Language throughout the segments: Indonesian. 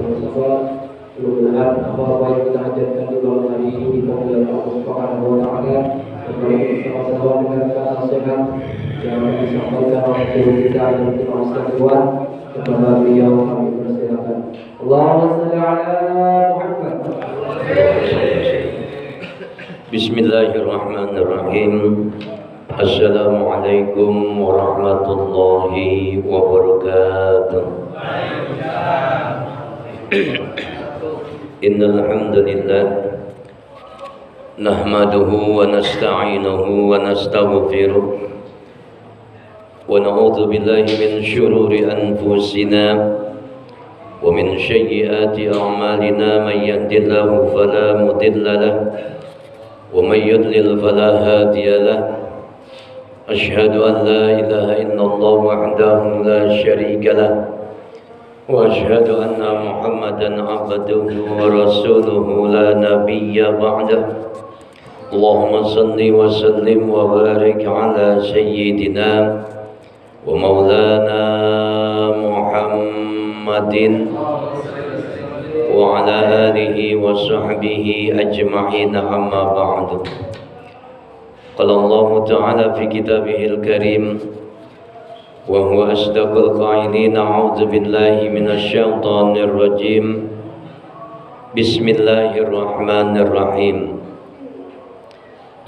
Mudah-mudahan apa-apa yang kita ajarkan di malam hari ini dikabulkan Allah Subhanahu wa taala dan mari kita sama-sama mendengarkan nasihat yang disampaikan oleh guru kita yang kita Ustaz kepada beliau kami persilakan. Allahumma shalli ala Muhammad. Bismillahirrahmanirrahim. Assalamualaikum warahmatullahi wabarakatuh. Innal hamdalillah nahmaduhu wa nasta'inuhu wa nastaghfiruh wa na'udzu billahi min shururi anfusina wa min sayyiati a'malina may yahdihillahu fala mudilla lahu wa may yudlil fala hadiya lahu. Asyhadu an la ilaha illallah wahdahu la syarika lahu wa asyhadu anna Muhammadan abduhu wa rasuluhu la nabiyya ba'dahu. Allahumma salli wa sallim wa barik ala sayyidina wa maulana Muhammadin wa ala alihi wa sahbihi ajma'in, amma ba'du. Qala Allah Ta'ala fi kitabihil karim wa huwa asdaqul qailin, a'udzu billahi minasy syaithanir rajim. Bismillahirrahmanirrahim.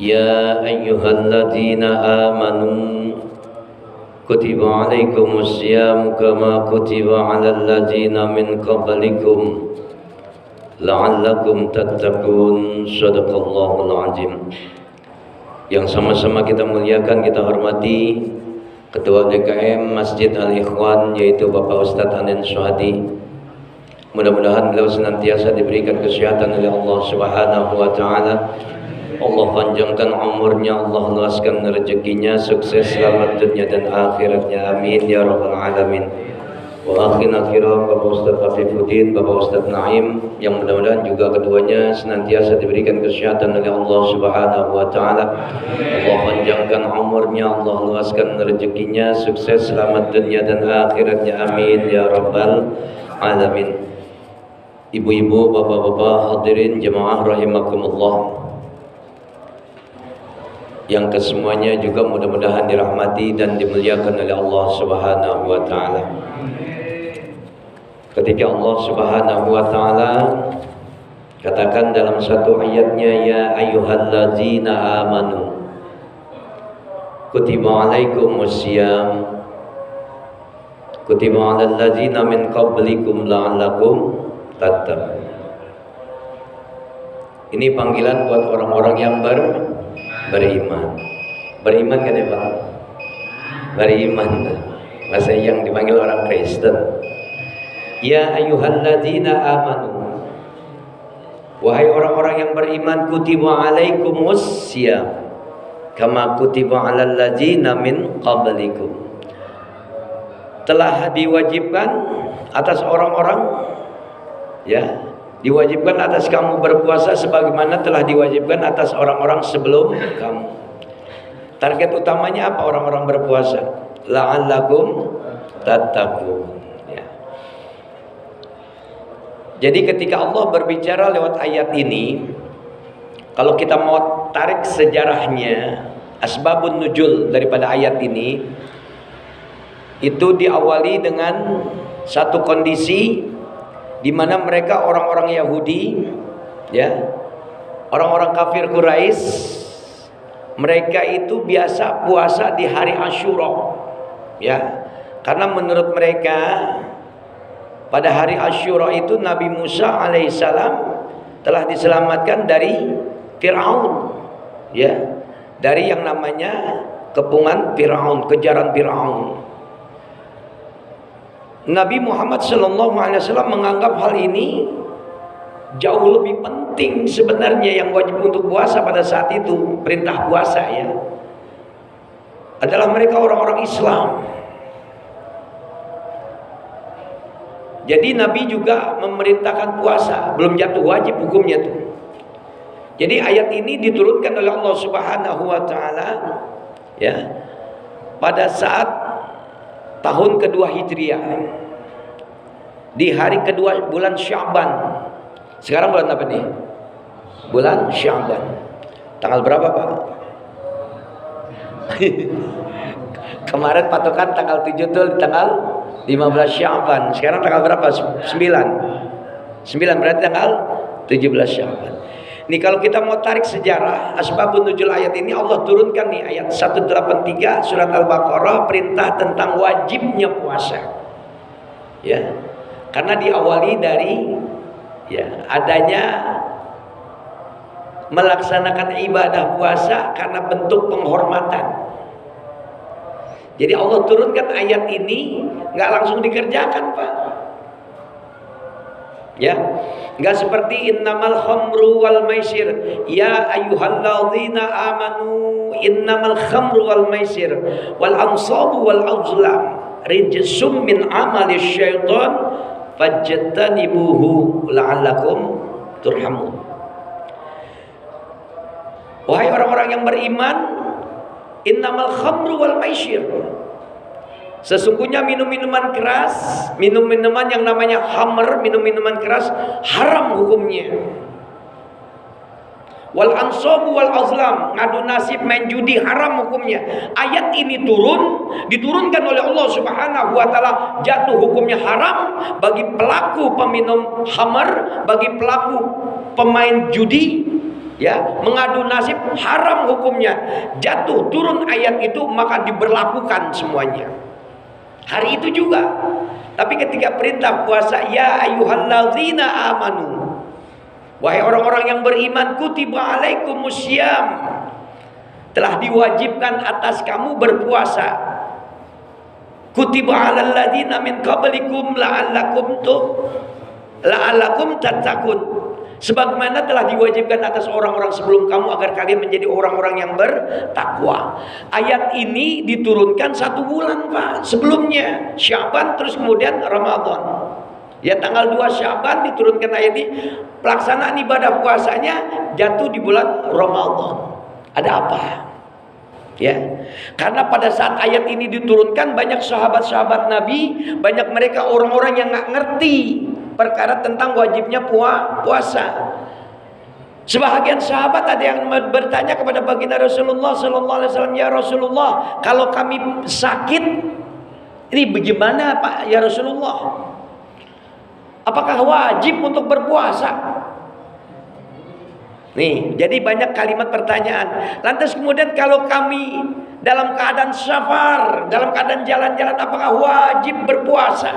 Ya ayyuhalladzina amanu kutiba alaikumus syiyam kama kutiba alal ladzina min qablikum la'allakum tattaqun. Shadaqallahul azim. Yang sama-sama kita muliakan, kita hormati Ketua DKM Masjid Al-Ikhwan, yaitu Bapak Ustadz Anen Suhadi. Mudah-mudahan beliau senantiasa diberikan kesehatan oleh Allah Subhanahu wa taala. Allah panjangkan umurnya, Allah luaskan rezekinya, sukses selamat dunia dan akhiratnya, amin ya rabbal alamin. Wa akhirna kiram Bapak Ustadz Afifuddin, Bapak Ustadz Naim, yang mudah-mudahan juga keduanya senantiasa diberikan kesehatan oleh Allah Subhanahu wa taala. Allah panjangkan umurnya, Allah luaskan rezekinya, sukses selamat dunia dan akhiratnya, amin ya rabbal alamin. Ibu-ibu, bapak-bapak, hadirin jemaah rahimakumullah, yang kesemuanya juga mudah-mudahan dirahmati dan dimuliakan oleh Allah Subhanahu wa taala. Ketika Allah Subhanahu wa taala katakan dalam satu ayatnya, ya ayyuhalladzina amanu kutiba alaikumus syiyam kutiba alal ladzina min qablikum la'allakum tattaqun. Ini panggilan buat orang-orang yang beriman. Beriman kan ya Pak? Beriman. Masa yang dipanggil orang Kristen. Ya ayyuhalladzina amanu, wahai orang-orang yang beriman, kutiba alaikumus syiyam kama kutiba alal ladzina min qablikum. Telah diwajibkan atas orang-orang, ya, diwajibkan atas kamu berpuasa sebagaimana telah diwajibkan atas orang-orang sebelum kamu. Target utamanya apa orang-orang berpuasa? La'allakum tattaqun. Jadi ketika Allah berbicara lewat ayat ini, kalau kita mau tarik sejarahnya, asbabun nuzul daripada ayat ini, itu diawali dengan satu kondisi di mana mereka orang-orang Yahudi, ya, orang-orang kafir Quraisy, mereka itu biasa puasa di hari Asyura, ya, karena menurut mereka pada hari Asyura itu Nabi Musa alaihissalam telah diselamatkan dari Fir'aun, ya, dari yang namanya kepungan Fir'aun, kejaran Fir'aun. Nabi Muhammad SAW menganggap hal ini jauh lebih penting sebenarnya. Yang wajib untuk puasa pada saat itu, perintah puasa, ya, adalah mereka orang-orang Islam. Jadi Nabi juga memerintahkan puasa, belum jatuh wajib hukumnya tuh. Jadi ayat ini diturunkan oleh Allah Subhanahu wa taala, ya, pada saat tahun kedua Hijriah. di hari kedua bulan Sya'ban. Sekarang bulan apa nih? Bulan Sya'ban. Tanggal berapa, Pak? Kemarin patokan tanggal 7 tuh tanggal 15 Sya'ban. Sekarang tanggal berapa? 9 berarti tanggal 17 Sya'ban. Nih kalau kita mau tarik sejarah asbabun nuzul ayat ini, Allah turunkan nih ayat 183 surat Al-Baqarah, perintah tentang wajibnya puasa. Ya. Karena diawali dari adanya melaksanakan ibadah puasa karena bentuk penghormatan. Jadi Allah turunkan ayat ini nggak langsung dikerjakan, Pak. Ya, nggak seperti innamal khamru wal maisir ya ayyuhalladzina amanu innamal khamru wal maisir wal ansabu wal azlam rijsum min amali syaitan fajtanibuhu la'allakum turhamun. Wahai orang-orang yang beriman, innamal khamru wal maisir, sesungguhnya minum-minuman keras, minum-minuman yang namanya khamr, minum-minuman keras haram hukumnya. Wal ansabu wal azlam, ngadu nasib, main judi haram hukumnya. Ayat ini diturunkan oleh Allah Subhanahu wa taala, jatuh hukumnya haram bagi pelaku peminum khamr, bagi pelaku pemain judi, ya, mengadu nasib haram hukumnya. Jatuh turun ayat itu maka diberlakukan semuanya. Hari itu juga. Tapi ketika perintah puasa, ya ayyuhalladzina amanu, wahai orang-orang yang beriman, kutiba alaikumusiyam, telah diwajibkan atas kamu berpuasa. Kutiba alal ladzina min qablikum la'allakum tattaqun, sebagaimana telah diwajibkan atas orang-orang sebelum kamu agar kalian menjadi orang-orang yang bertakwa. Ayat ini diturunkan 1 bulan, Pak, sebelumnya Sya'ban, terus kemudian Ramadan. Ya, tanggal 2 Sya'ban diturunkan ayat ini. Pelaksanaan ibadah puasanya jatuh di bulan Ramadan. Ada apa? Ya, karena pada saat ayat ini diturunkan, banyak sahabat-sahabat Nabi, banyak mereka orang-orang yang nggak ngerti perkara tentang wajibnya puasa. Sebahagian sahabat ada yang bertanya kepada baginda Rasulullah sallallahu alaihi wasallam, ya Rasulullah, kalau kami sakit ini bagaimana, Pak, ya Rasulullah? Apakah wajib untuk berpuasa? Nih, jadi banyak kalimat pertanyaan. Lantas kemudian kalau kami dalam keadaan safar, dalam keadaan jalan-jalan, apakah wajib berpuasa?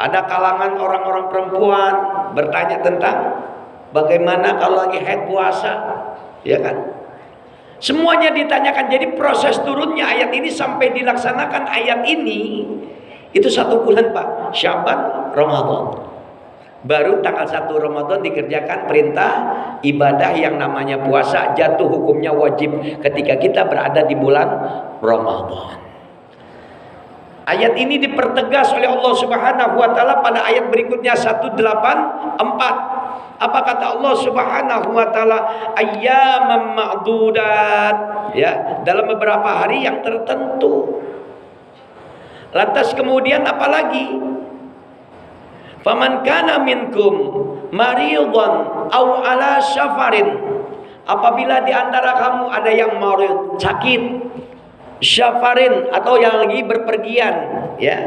Ada kalangan orang-orang perempuan bertanya tentang bagaimana kalau lagi haid puasa, ya kan? Semuanya ditanyakan. Jadi proses turunnya ayat ini sampai dilaksanakan ayat ini itu 1 bulan, Pak. Sya'ban, Ramadan. Baru tanggal 1 Ramadan dikerjakan perintah ibadah yang namanya puasa, jatuh hukumnya wajib ketika kita berada di bulan Ramadan. Ayat ini dipertegas oleh Allah Subhanahu wa taala pada ayat berikutnya 184. Apa kata Allah Subhanahu wa taala? Ayyaman ma'dudat, ya, dalam beberapa hari yang tertentu. Lantas kemudian apa lagi? Faman kana minkum maridhan aw ala safarin, apabila di antara kamu ada yang marid, sakit, safarin, atau yang lagi berpergian, ya,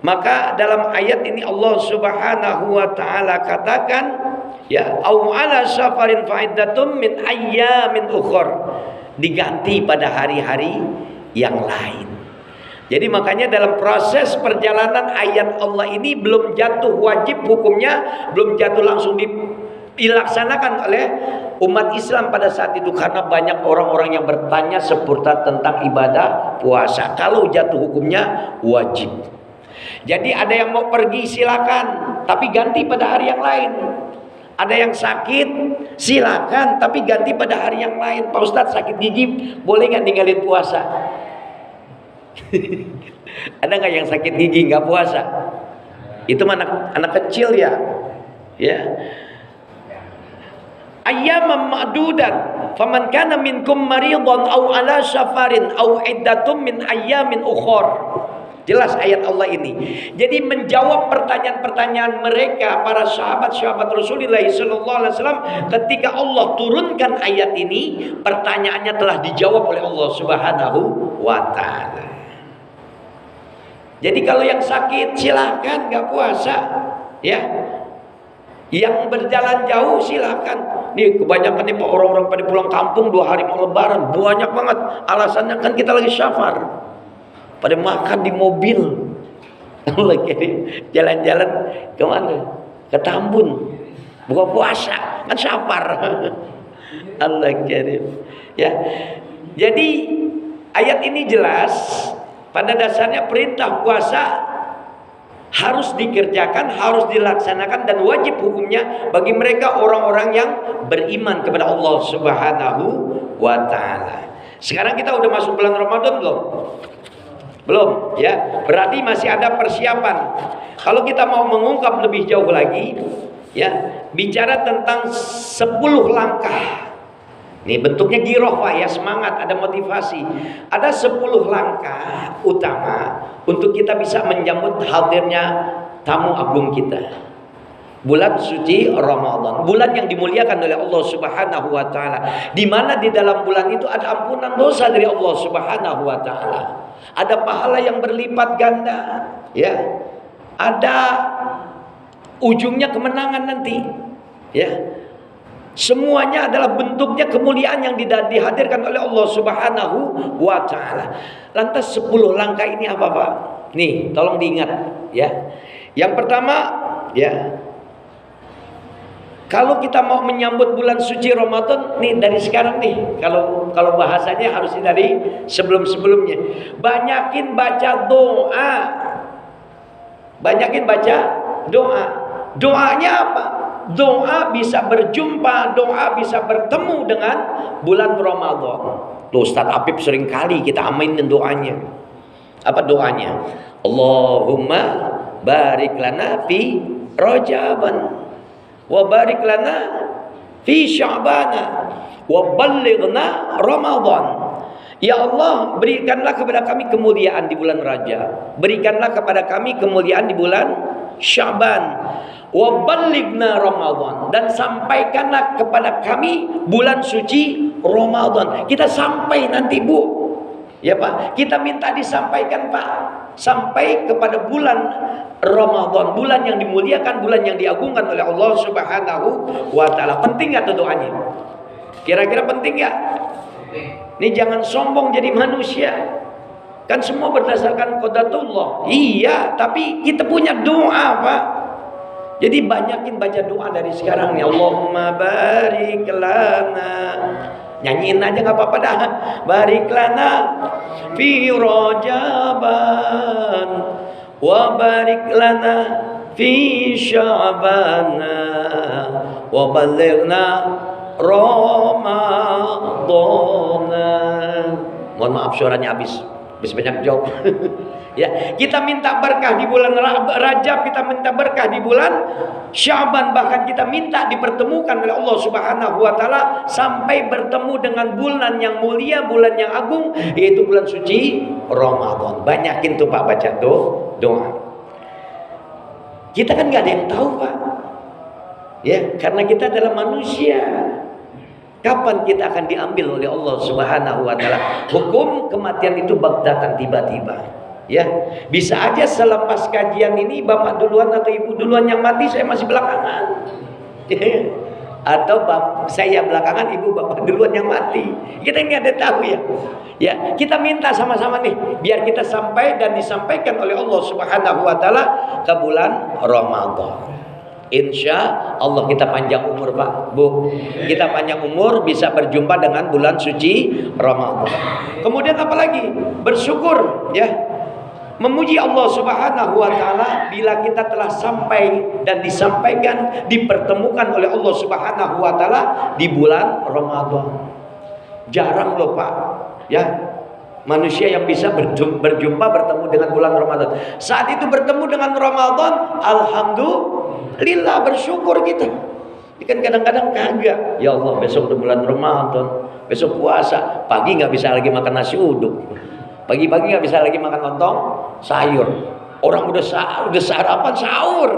maka dalam ayat ini Allah Subhanahu wa taala katakan, ya, aw ala safarin fa'iddatum min ayyamin ukhra, diganti pada hari-hari yang lain. Jadi makanya dalam proses perjalanan ayat Allah ini belum jatuh wajib hukumnya, belum jatuh langsung dilaksanakan oleh umat Islam pada saat itu, karena banyak orang-orang yang bertanya seputar tentang ibadah puasa. Kalau jatuh hukumnya wajib. Jadi ada yang mau pergi silakan, tapi ganti pada hari yang lain. Ada yang sakit silakan, tapi ganti pada hari yang lain. Pak Ustadz sakit gigi, boleh nggak ninggalin puasa? Ada nggak yang sakit gigi nggak puasa? Itu anak kecil ya, ya. Ayyaman ma'dudat, faman kana minkum maridhan aw ala safarin aw iddatum min ayyamin ukhra. Jelas ayat Allah ini. Jadi menjawab pertanyaan-pertanyaan mereka para sahabat-sahabat Rasulullah SAW ketika Allah turunkan ayat ini, pertanyaannya telah dijawab oleh Allah Subhanahu wa Ta'ala. Jadi kalau yang sakit silakan nggak puasa, ya. Yang berjalan jauh silakan. Nih kebanyakan nih orang-orang pada pulang kampung 2 hari mau lebaran, banyak banget. Alasannya kan kita lagi safar. Pada makan di mobil. Lagi jalan-jalan kemana? Ke Tambun. Buka puasa, kan safar. Allah karim. Ya. Jadi ayat ini jelas pada dasarnya perintah puasa harus dikerjakan, harus dilaksanakan dan wajib hukumnya bagi mereka orang-orang yang beriman kepada Allah Subhanahu wa Ta'ala. Sekarang kita udah masuk bulan Ramadan belum? Belum, ya. Berarti masih ada persiapan. Kalau kita mau mengungkap lebih jauh lagi, ya, bicara tentang 10 langkah. Ini bentuknya giroh Pak ya, semangat, ada motivasi. Ada 10 langkah utama untuk kita bisa menyambut hadirnya tamu agung kita. Bulan suci Ramadan, bulan yang dimuliakan oleh Allah Subhanahu wa Ta'ala, di mana di dalam bulan itu ada ampunan dosa dari Allah Subhanahu wa Ta'ala. Ada pahala yang berlipat ganda, ya. Ada ujungnya kemenangan nanti, ya. Semuanya adalah bentuknya kemuliaan yang dihadirkan oleh Allah Subhanahu wa Ta'ala. Lantas 10 langkah ini apa Pak? Nih, tolong diingat, ya. Yang pertama, ya, kalau kita mau menyambut bulan suci Ramadan nih dari sekarang nih, kalau bahasanya harus dari sebelum-sebelumnya. Banyakin baca doa. Banyakin baca doa. Doanya apa? Doa bisa berjumpa, doa bisa bertemu dengan bulan Ramadan. Tuh Ustaz Apip sering kali kita amainin doanya. Apa doanya? Allahumma barik lana fi Rajaban wa barik lana fi Sya'bana wa ballighna Ramadan. Ya Allah, berikanlah kepada kami kemuliaan di bulan Rajab. Berikanlah kepada kami kemuliaan di bulan Sya'ban. Wa ballighna Ramadan, dan sampaikanlah kepada kami bulan suci Ramadan. Kita sampai nanti Bu. Ya Pak, kita minta disampaikan Pak, sampai kepada bulan Ramadan, bulan yang dimuliakan, bulan yang diagungkan oleh Allah Subhanahu wa Ta'ala. Penting nggak tuh doanya? Kira-kira penting nggak? Ini jangan sombong jadi manusia. Kan semua berdasarkan qadatullah. Iya, tapi kita punya doa Pak. Jadi banyakin baca doa dari sekarang nih. Allahumma barik lana. Nyanyiin aja nggak apa-apa dah. Barik lana fi Rajaban wa barik lana fi Sya'bana wa ballighna Ramadana. Mohon maaf suaranya habis banyak jawab. Ya, kita minta berkah di bulan Rajab, kita minta berkah di bulan Sya'ban, bahkan kita minta dipertemukan oleh Allah Subhanahu wa Ta'ala sampai bertemu dengan bulan yang mulia, bulan yang agung, yaitu bulan suci Ramadan. Banyakin tuh Pak baca doa. Kita kan nggak ada yang tahu Pak, ya, karena kita adalah manusia. Kapan kita akan diambil oleh Allah Subhanahu wa Ta'ala? Hukum kematian itu bagdatan, tiba-tiba. Ya, bisa aja selepas kajian ini Bapak duluan atau Ibu duluan yang mati, saya masih belakangan. Atau saya belakangan, Ibu Bapak duluan yang mati. Kita nggak ada tahu ya. Ya, kita minta sama-sama nih biar kita sampai dan disampaikan oleh Allah Subhanahu wa Ta'ala ke bulan Ramadan. Insya Allah kita panjang umur Pak, Bu. Kita panjang umur bisa berjumpa dengan bulan suci Ramadan. Kemudian apa lagi? Bersyukur, ya. Memuji Allah Subhanahu wa Ta'ala bila kita telah sampai dan disampaikan, dipertemukan oleh Allah Subhanahu wa Ta'ala di bulan Ramadan. Jarang loh Pak, ya, manusia yang bisa berjumpa bertemu dengan bulan Ramadan. Saat itu bertemu dengan Ramadan, alhamdulillah, bersyukur kita. Kan kadang-kadang kagak. Ya Allah, besok udah bulan Ramadan, besok puasa, pagi nggak bisa lagi makan nasi uduk. Pagi-pagi nggak bisa lagi makan lontong sayur. Orang udah sarapan sahur.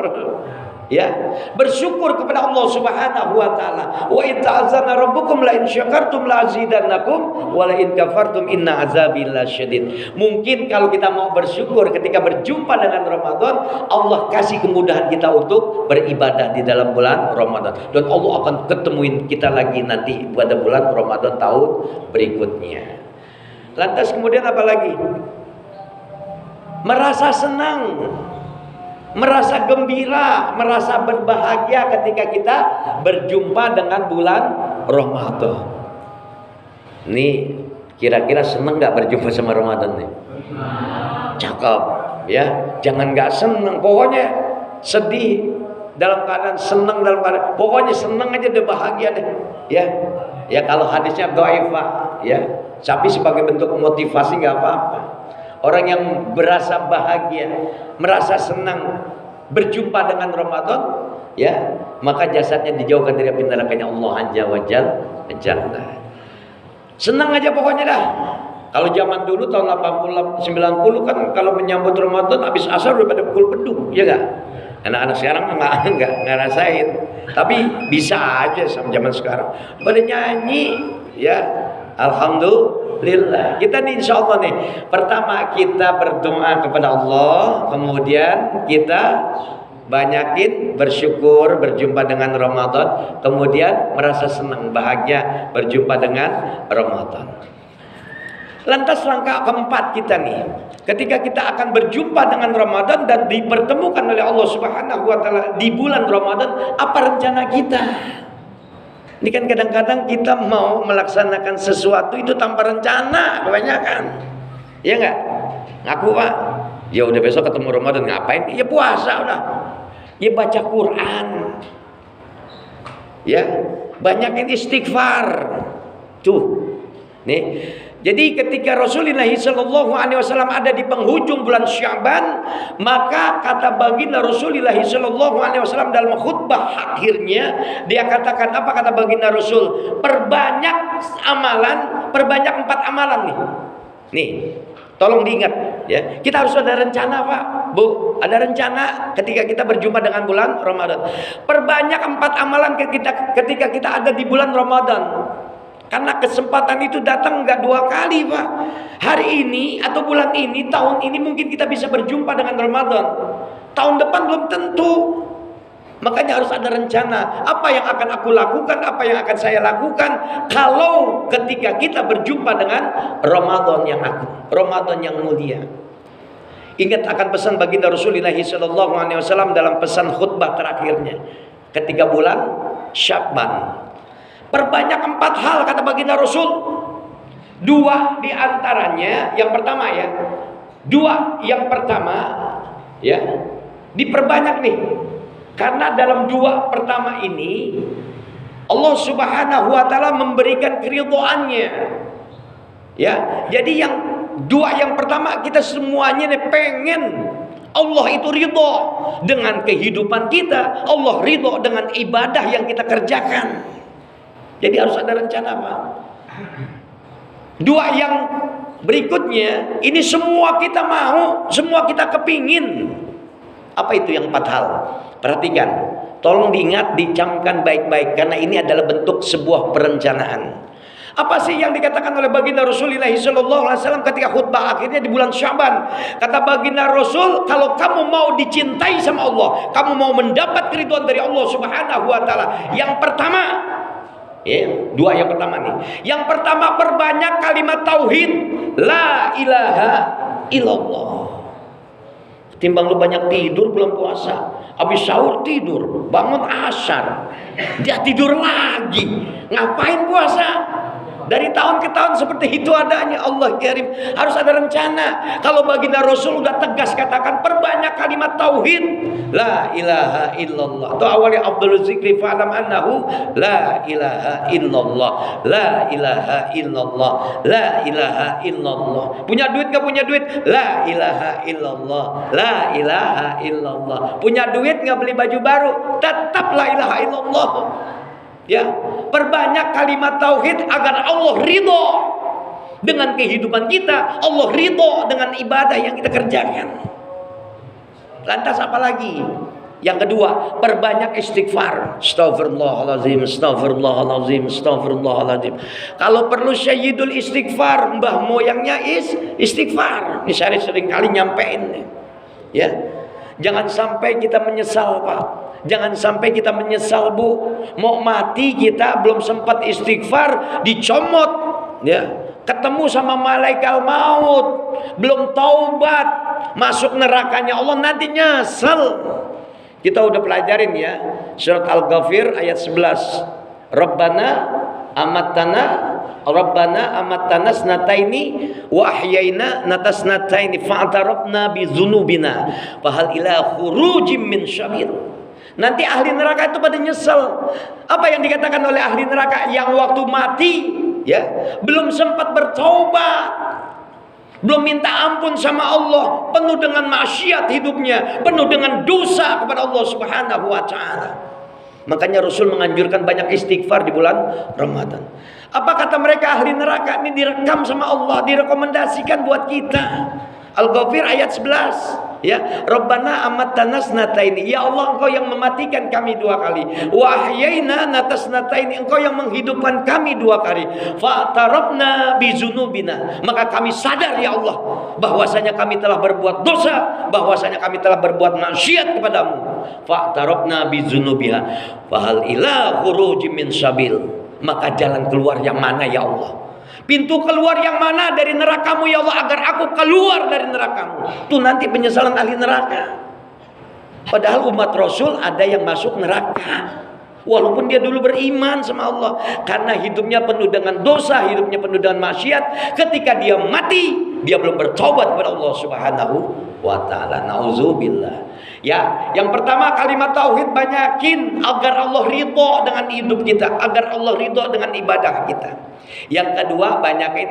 Ya, bersyukur kepada Allah Subhanahu wa taala. Wa ita'azana rabbukum la in syakartum la azidannakum wa la in kafartum inna azabi lasyadid. Mungkin kalau kita mau bersyukur ketika berjumpa dengan Ramadan, Allah kasih kemudahan kita untuk beribadah di dalam bulan Ramadan. Dan Allah akan ketemuin kita lagi nanti pada bulan Ramadan tahun berikutnya. Lantas kemudian apa lagi? Merasa senang, merasa gembira, merasa berbahagia ketika kita berjumpa dengan bulan Ramadan. Nih, kira-kira seneng gak berjumpa sama Ramadan nih? Cakep, ya. Jangan gak seneng, pokoknya sedih dalam keadaan seneng dalam keadaan. Pokoknya seneng aja udah bahagia deh, ya. Ya kalau hadisnya dhaifah, ya. Tapi sebagai bentuk motivasi gak apa-apa. Orang yang berasa bahagia, merasa senang berjumpa dengan Ramadan, ya, maka jasadnya dijauhkan dari api nerakanya Allah Azza wa Jalla. Senang aja pokoknya dah. Kalau zaman dulu tahun 80 90 kan kalau menyambut Ramadan habis asar udah pada pukul beduk, ya enggak? Anak-anak sekarang enggak ngerasain. Tapi bisa aja sama zaman sekarang. Pada nyanyi, ya. Alhamdulillah. Kita nih insya Allah nih, pertama kita berdoa kepada Allah, kemudian kita banyakin bersyukur berjumpa dengan Ramadan, kemudian merasa senang bahagia berjumpa dengan Ramadan. Lantas langkah keempat kita nih, ketika kita akan berjumpa dengan Ramadan dan dipertemukan oleh Allah Subhanahu wa taala di bulan Ramadan, apa rencana kita? Ini kan kadang-kadang kita mau melaksanakan sesuatu itu tanpa rencana kebanyakan. Ya enggak? Ngaku Pak, ya udah besok ketemu Ramadan ngapain? Ya puasa udah. Ya baca Quran. Ya, banyakin istighfar. Tuh. Nih. Jadi ketika Rasulullah SAW ada di penghujung bulan Sya'ban, maka kata baginda Rasulullah SAW dalam khutbah akhirnya, dia katakan apa kata baginda Rasul? Perbanyak amalan, perbanyak 4 amalan nih. Nih, tolong diingat ya. Kita harus ada rencana Pak, Bu. Ada rencana ketika kita berjumpa dengan bulan Ramadan. Perbanyak 4 amalan ketika kita ada di bulan Ramadan. Karena kesempatan itu datang nggak 2 kali Pak. Hari ini atau bulan ini, tahun ini mungkin kita bisa berjumpa dengan Ramadan. Tahun depan belum tentu. Makanya harus ada rencana. Apa yang akan aku lakukan, apa yang akan saya lakukan kalau ketika kita berjumpa dengan Ramadan yang agung, Ramadan yang mulia. Ingat akan pesan baginda Rasulullah SAW dalam pesan khutbah terakhirnya ketika bulan Sya'ban. Perbanyak 4 hal kata baginda Rasul. 2 diantaranya, yang pertama ya, 2 yang pertama ya, diperbanyak nih. Karena dalam 2 pertama ini Allah Subhanahu wa taala memberikan keridhaannya. Ya, jadi yang 2 yang pertama kita semuanya nih pengen Allah itu ridho dengan kehidupan kita, Allah ridho dengan ibadah yang kita kerjakan. Jadi harus ada rencana Pak. 2 yang berikutnya, ini semua kita mau, semua kita kepingin. Apa itu yang 4 hal? Perhatikan, tolong diingat, dicamkan baik-baik, karena ini adalah bentuk sebuah perencanaan. Apa sih yang dikatakan oleh baginda Rasulullah SAW ketika khutbah akhirnya di bulan Sya'ban? Kata baginda Rasul, kalau kamu mau dicintai sama Allah, kamu mau mendapat keridhaan dari Allah Subhanahu wa taala, yang pertama, ya, 2 yang pertama nih. Yang pertama, perbanyak kalimat tauhid, la ilaha illallah. Timbang lu banyak tidur bulan puasa, habis sahur tidur, bangun asar, dia tidur lagi. Ngapain puasa? Dari tahun ke tahun seperti itu adanya. Allah kirim, harus ada rencana. Kalau baginda Rasul udah tegas katakan perbanyak kalimat tauhid, la ilaha illallah. Itu awalnya afdhalul zikri fa'lam annahu la ilaha illallah, la ilaha illallah, la ilaha illallah. Punya duit gak punya duit? La ilaha illallah, la ilaha illallah. Punya duit gak beli baju baru? Tetap la ilaha illallah. Ya, perbanyak kalimat tauhid agar Allah ridho dengan kehidupan kita. Allah ridho dengan ibadah yang kita kerjakan. Lantas apa lagi? Yang kedua, perbanyak istighfar. Astagfirullahaladzim, astagfirullahaladzim, astagfirullahaladzim. Kalau perlu sayyidul istighfar, mbah moyangnya istighfar. Ini saya sering kali nyampein. Ya, jangan sampai kita menyesal, Pak. Jangan sampai kita menyesal, Bu. Mau mati kita belum sempat istighfar, dicomot. Ya, ketemu sama malaikat maut, belum taubat, masuk nerakanya Allah, nanti nyesel. Kita udah pelajarin ya, surat Al-Ghafir ayat 11. Rabbana amattana snataini wa ahyaina natasnataini fa'tarafna bi dzunubina fahal ila khurujim min syabil. Nanti ahli neraka itu pada nyesel. Apa yang dikatakan oleh ahli neraka yang waktu mati ya, belum sempat bertaubat, belum minta ampun sama Allah, penuh dengan maksiat hidupnya, penuh dengan dosa kepada Allah Subhanahu wa taala. Makanya Rasul menganjurkan banyak istighfar di bulan Ramadan. Apa kata mereka ahli neraka? Ini direkam sama Allah, direkomendasikan buat kita. Al-Ghafir ayat 11 ya, Rabbana amattana snataini, ya Allah Engkau yang mematikan kami 2 kali, wa ahyaina natasnataini, Engkau yang menghidupkan kami 2 kali, fa'tarafna bi dzunubina, maka kami sadar ya Allah bahwasanya kami telah berbuat dosa, bahwasanya kami telah berbuat maksiat kepadamu. Fa'tarafna bi dzunubiha fahal ila khurujim min sabil, maka jalan keluar yang mana ya Allah? Pintu keluar yang mana dari nerakamu ya Allah, agar aku keluar dari nerakamu. Itu nanti penyesalan ahli neraka. Padahal umat Rasul ada yang masuk neraka walaupun dia dulu beriman sama Allah, karena hidupnya penuh dengan dosa, hidupnya penuh dengan maksiat. Ketika dia mati, dia belum bertobat kepada Allah Subhanahu wa taala. Nauzubillah. Ya, yang pertama kalimat tauhid banyakin agar Allah ridho dengan hidup kita, agar Allah ridho dengan ibadah kita. Yang kedua, banyakin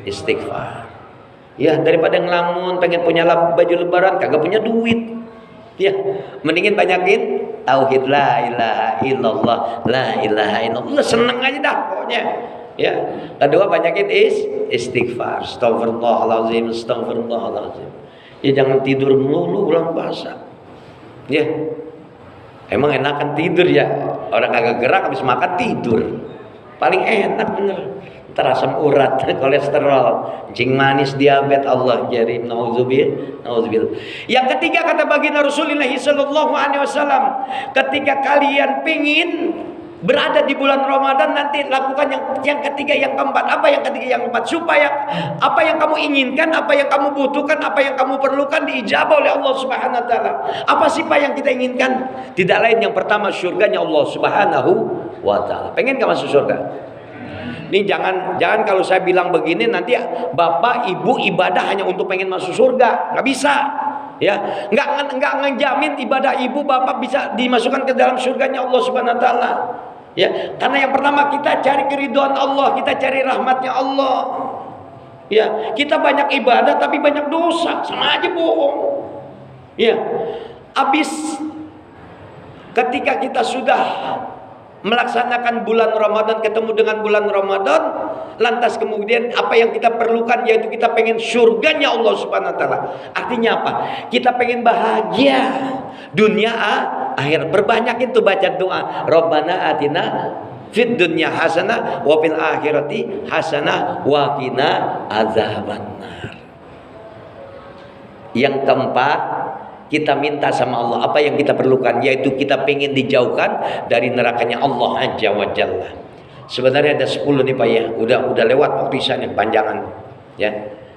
istighfar. Ya, daripada ngelamun pengen punya baju lebaran kagak punya duit. Ya, mendingin banyakin tauhid, la ilaha illallah, la ilaha illallah. Seneng aja dah pokoknya. Ya. Kedua, banyakin istighfar. Astagfirullahaladzim, astagfirullahaladzim. Ya, jangan tidur melulu bulan puasa. Ya. Emang enakan tidur ya. Orang kagak gerak habis makan tidur. Paling enak bener. Ntar asam urat, kolesterol, kencing manis, diabetes, Allah jadi nauzubillah. Yang ketiga kata baginda Rasulullah sallallahu alaihi wasallam, ketika kalian pingin berada di bulan Ramadan, nanti lakukan yang ketiga, yang keempat. Apa yang ketiga, yang keempat? Supaya apa yang kamu inginkan, apa yang kamu butuhkan, apa yang kamu perlukan diijabah oleh Allah Subhanahu wa taala. Apa sih Pak yang kita inginkan? Tidak lain, yang pertama surganya Allah Subhanahu wa taala. Pengen gak masuk surga? Ini jangan kalau saya bilang begini nanti bapak ibu ibadah hanya untuk pengen masuk surga, nggak bisa. Ya, nggak ngejamin ibadah ibu bapak bisa dimasukkan ke dalam surganya Allah Subhanahu wa taala. Ya, karena yang pertama kita cari keridhaan Allah, kita cari rahmatnya Allah. Ya, kita banyak ibadah tapi banyak dosa, sama aja bohong. Ya, habis ketika kita sudah melaksanakan bulan Ramadan, ketemu dengan bulan Ramadan, lantas kemudian apa yang kita perlukan, yaitu kita pengen surganya Allah Subhanahu wa taala. Artinya apa? Kita pengen bahagia dunia akhir. Perbanyakin tuh baca doa, Rabbana atina fid dunya hasanah wa fil akhirati hasanah wa qina azabannar. Yang keempat, kita minta sama Allah apa yang kita perlukan, yaitu kita pengen dijauhkan dari nerakanya Allah Azza wa Jalla. Sebenarnya ada 10 nih Pak ya, udah lewat waktu Isya nih, panjangan ya.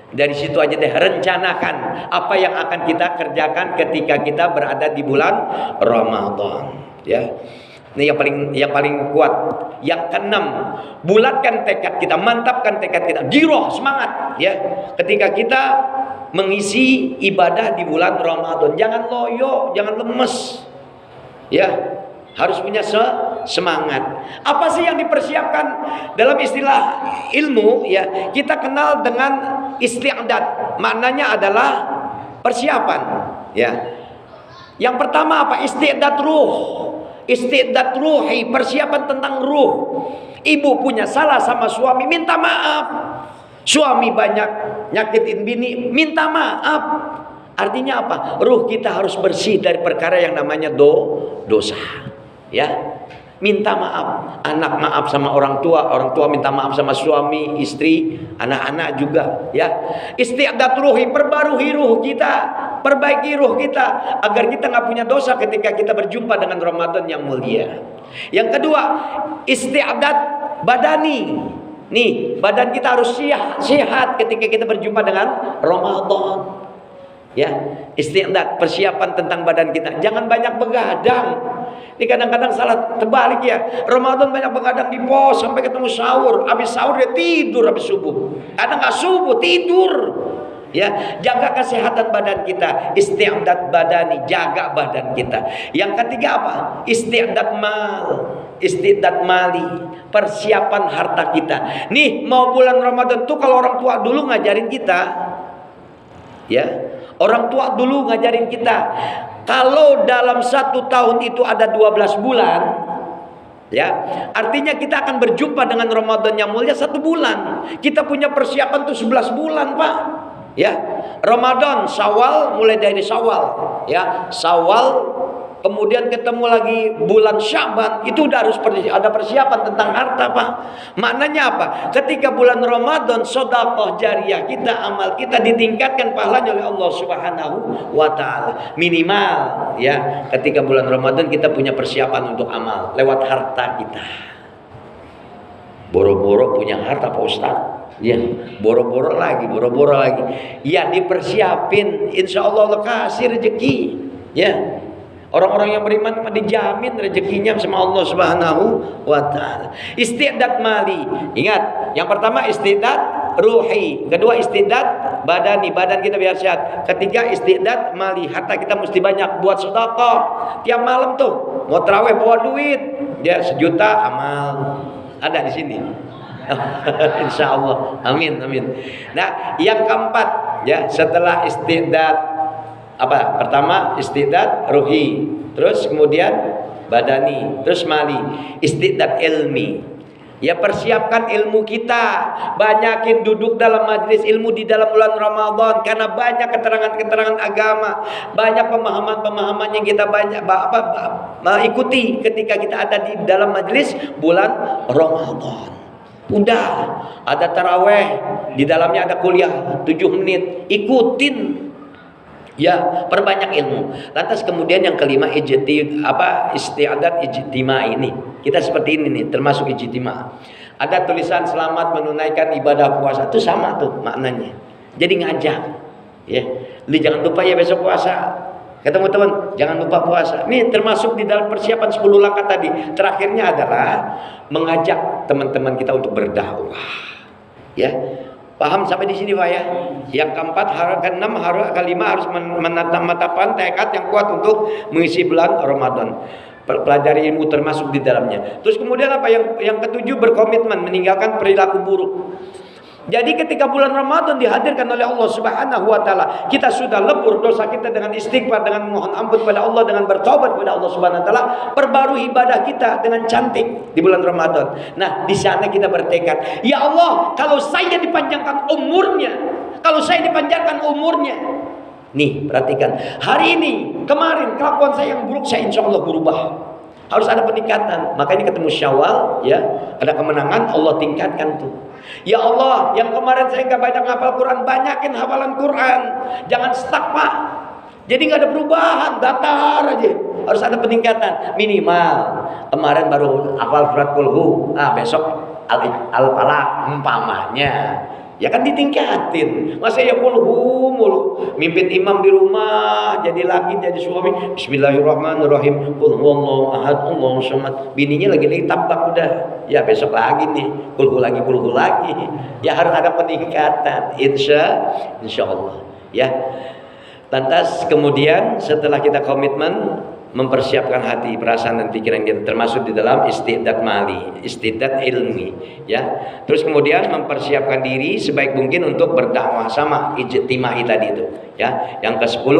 Dari situ aja deh, rencanakan apa yang akan kita kerjakan ketika kita berada di bulan Ramadan ya. Ini yang paling kuat. Yang keenam, bulatkan tekad kita, mantapkan tekad kita, giroh, semangat ya. Ketika kita mengisi ibadah di bulan Ramadan, jangan loyo, jangan lemes. Ya, harus punya semangat. Apa sih yang dipersiapkan dalam istilah ilmu ya? Kita kenal dengan isti'dad. Maknanya adalah persiapan, ya. Yang pertama apa? Isti'dad ruh. Isti'dad ruhi, persiapan tentang ruh. Ibu punya salah sama suami, minta maaf. Suami banyak nyakitin bini, minta maaf. Artinya apa? Ruh kita harus bersih dari perkara yang namanya dosa. Ya. Minta maaf, anak maaf sama orang tua minta maaf sama suami, istri, anak-anak juga, ya. Istiadat ruhi, perbarui ruh kita, perbaiki ruh kita agar kita nggak punya dosa ketika kita berjumpa dengan Ramadan yang mulia. Yang kedua, istiadat badani. Nih, badan kita harus sehat ketika kita berjumpa dengan Ramadan. Ya, istiadat, persiapan tentang badan kita. Jangan banyak begadang. Ini kadang-kadang salah terbalik ya. Ramadan banyak begadang di pos sampai ketemu sahur. Habis sahur dia tidur habis subuh. Kadang nggak subuh tidur. Ya, jaga kesehatan badan kita. Istiadat badani, jaga badan kita. Yang ketiga apa? Istiadat mali, persiapan harta kita. Nih, mau bulan Ramadan tuh kalau orang tua dulu ngajarin kita. Ya. Orang tua dulu ngajarin kita, kalau dalam 1 tahun itu ada 12 bulan, ya, artinya kita akan berjumpa dengan Ramadan yang mulia 1 bulan. Kita punya persiapan tuh 11 bulan, Pak. Ya, Ramadan, Syawal, mulai dari Syawal, ya, Syawal, kemudian ketemu lagi bulan Syaban, itu udah harus ada persiapan tentang harta, Pak. Maknanya apa? Ketika bulan Ramadan, sedekah jariyah kita, amal kita ditingkatkan pahalanya oleh Allah Subhanahu wa taala. Minimal, ya, ketika bulan Ramadan kita punya persiapan untuk amal lewat harta kita. Boro-boro punya harta, Pak Ustaz. Ya, boro-boro lagi. Ya, dipersiapin, insya Allah Allah kasih rezeki. Ya. Orang-orang yang beriman dijamin rezekinya sama Allah Subhanahu wa taala. Istiadat mali. Ingat, yang pertama istiadat ruhi, kedua istiadat badani, badan kita biar sehat. Ketiga istiadat mali, harta kita mesti banyak buat sedekah. Tiap malam tuh mau tarawih bawa duit, ya 1 juta amal. Ada di sini. Insya Allah. Amin. Nah, yang keempat, ya, setelah istiadat apa? Pertama istiadat ruhi, terus kemudian badani, terus mali. Istiadat ilmi. Ya, persiapkan ilmu kita. Banyakin duduk dalam majelis ilmu di dalam bulan Ramadan, karena banyak keterangan-keterangan agama, banyak pemahaman-pemahaman yang kita ikuti ketika kita ada di dalam majelis bulan Ramadan. Udah ada taraweh, di dalamnya ada kuliah 7 menit, ikutin. Ya, perbanyak ilmu. Lantas kemudian yang kelima istiadat ijtima ini. Kita seperti ini nih, termasuk ijtima. Ada tulisan selamat menunaikan ibadah puasa, itu sama tuh maknanya. Jadi ngajak, ya. Lu jangan lupa ya besok puasa. Ketemu teman, jangan lupa puasa. Ini termasuk di dalam persiapan 10 langkah tadi. Terakhirnya adalah mengajak teman-teman kita untuk berdakwah. Ya. Paham sampai di sini, Pak, ya? Yang keempat, keenam, kelima harus menetapkan tekad yang kuat untuk mengisi bulan Ramadan. Pelajari ilmu termasuk di dalamnya. Terus kemudian apa? Yang ketujuh, berkomitmen meninggalkan perilaku buruk. Jadi ketika bulan Ramadan dihadirkan oleh Allah Subhanahu wa taala, kita sudah lebur dosa kita dengan istighfar, dengan mohon ampun kepada Allah, dengan bertobat kepada Allah Subhanahu wa taala, perbarui ibadah kita dengan cantik di bulan Ramadan. Nah, di sana kita bertekad, ya Allah, kalau saya dipanjangkan umurnya, nih, perhatikan, hari ini, kemarin kelakuan saya yang buruk, saya insya Allah berubah. Harus ada peningkatan. Makanya ketemu Syawal, ya, ada kemenangan, Allah tingkatkan tuh. Ya Allah, yang kemarin saya nggak banyak ngapal Quran, banyakin hafalan Quran. Jangan stuck, Pak. Jadi nggak ada perubahan, datar aja. Harus ada peningkatan minimal. Kemarin baru hafal surat kulhu, besok al-falaq umpamanya. Ya kan ditingkatin. Masa ya kulhu mulu. Mimpin imam di rumah, jadi laki, jadi suami. Bismillahirrahmanirrahim. Qul huwallahu ahad, Allahu samad. Bininya lagi tabak udah. Ya besok lagi nih. Kulhu lagi. Ya harus ada peningkatan. Insya Allah. Ya. Lantas kemudian setelah kita komitmen, mempersiapkan hati, perasaan dan pikiran kita, termasuk di dalam istiadat mali, istiadat ilmi, ya. Terus kemudian mempersiapkan diri sebaik mungkin untuk berdakwah, sama ijtimai tadi itu, ya. Yang ke-10,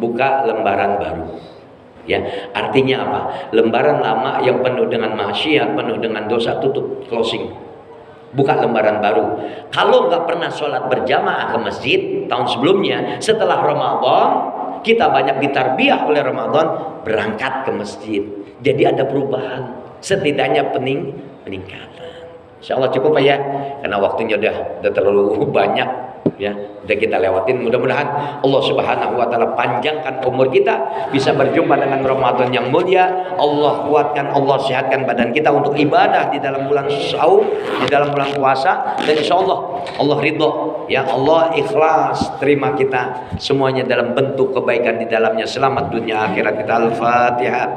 buka lembaran baru. Ya, artinya apa? Lembaran lama yang penuh dengan maksiat, penuh dengan dosa, tutup, closing. buka lembaran baru. Kalau nggak pernah sholat berjamaah ke masjid tahun sebelumnya, setelah Ramadan kita banyak ditarbiyah oleh Ramadan, berangkat ke masjid. Jadi ada perubahan, setidaknya peningkatan. Insya Allah cukup Pak ya, karena waktunya udah terlalu banyak ya, udah kita lewatin. Mudah-mudahan Allah Subhanahu wa taala panjangkan umur kita, bisa berjumpa dengan Ramadan yang mulia. Allah kuatkan, Allah sehatkan badan kita untuk ibadah di dalam bulan saum, di dalam bulan puasa, dan insya Allah Allah ridho ya, Allah ikhlas terima kita semuanya dalam bentuk kebaikan di dalamnya. Selamat dunia akhirat kita. Al-Fatihah.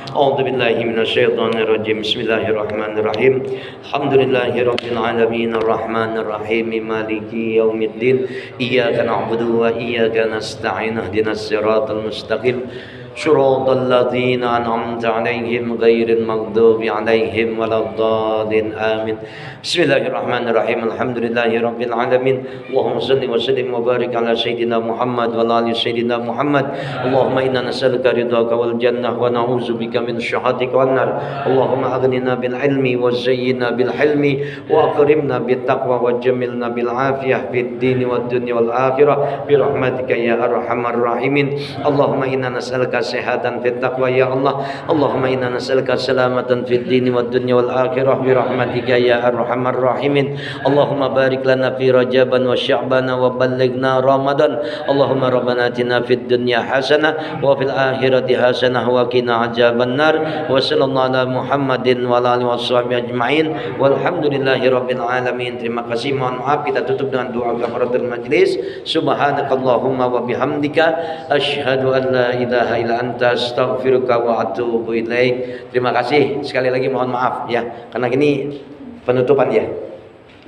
A'udzu billahi minasyaitonir rajim. Bismillahirrahmanirrahim. Alhamdulillahirabbil alamin arrahmanir rahim maliki yaumiddin. Iyyaka na'budu wa iyyaka nasta'in. Ihdinas siratal mustaqim. Shiratal ladzina an'amta 'alaihim ghairil maghdubi 'alaihim waladdallin. Amin. Bismillahirrahmanirrahim. Alhamdulillahirabbil alamin. Allahumma shalli wa sallim wa barik ala sayidina Muhammad wa ala ali sayidina Muhammad. Allahumma inna nas'aluka ridhaka wal jannah wa na'udzubika min syahhatika wan nar. Allahumma aghnina bil ilmi wa zayyinna bil hilmi wa akrimna bit taqwa wa jamilna bil afiyah fid dini wad dunya wal akhirah bi rahmatika ya arhamar rahimin. Allahumma inna nas'aluka sehatan fit taqwa ya Allah. Allahumma inna nas'aluka salamatan fid dini wad dunya wal akhirah bi rahmatika ya arhamar rahimin. Allahumma barik lana fi Rajaban wa Sya'ban wa ballighna Ramadan. Allahumma rabbana atina fid dunya hasanah wa fil akhirati hasanah wa qina adzabannar. Wa sallallahu ala Muhammadin wa ala alihi washabihi ajmain. Walhamdulillahi rabbil alamin. Terima kasih, mohon maaf, kita tutup dengan doa kafaratul majlis. Subhanakallahumma wa bihamdika asyhadu an la ilaha illa anta astaghfiruka wa atubu ilaik. Terima kasih sekali lagi, mohon maaf ya, karena ini penutupan ya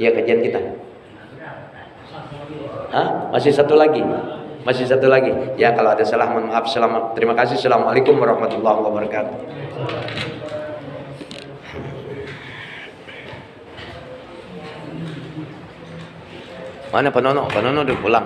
kajian kita. Masih satu lagi ya, kalau ada salah mohon maaf. Terima kasih. Assalamualaikum warahmatullahi wabarakatuh. Mana Pak Nono udah pulang.